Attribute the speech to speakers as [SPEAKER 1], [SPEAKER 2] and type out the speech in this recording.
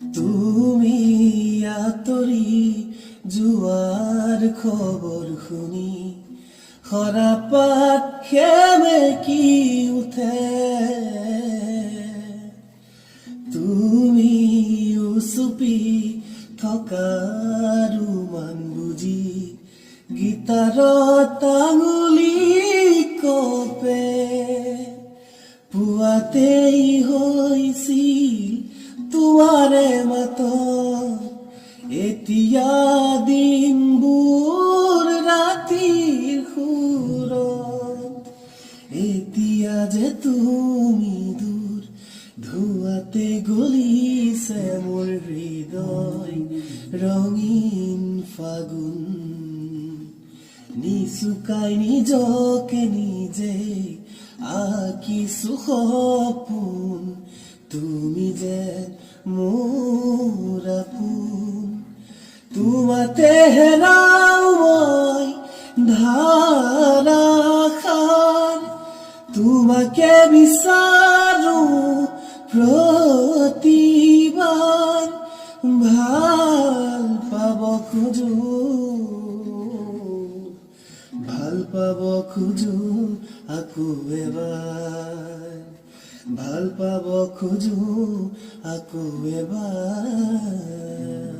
[SPEAKER 1] তুমি আঁতৰি যোৱাৰ খবৰ শুনি সৰাপাত সেমেকি উঠে। তুমি চুপি থকা ৰুমান বুজি গীটাৰত আঙুলি কপে। পুৱাতেই হৈছিল তোমাৰে মাতত, এতিয়া দিনবোৰ ৰাতিৰ সুৰত। এতিয়া যে তুমি দূৰ, ধোঁৱাতে গলিছে মোৰ হৃদয় ৰঙীন ফাগুন। নিচুকাই নিজকে নিজে আঁকিছো সপোন, তুমি যে মোৰ আপোন। তোমাতে হেৰাও মই ধাৰাসাৰ, তোমাকে বিচাৰো প্ৰতিবাৰ। ভাল পাব খোজো, ভাল পাব খোজো আকৌ এবাৰ, ভাল পাব খোজো আকৌ এবাৰ।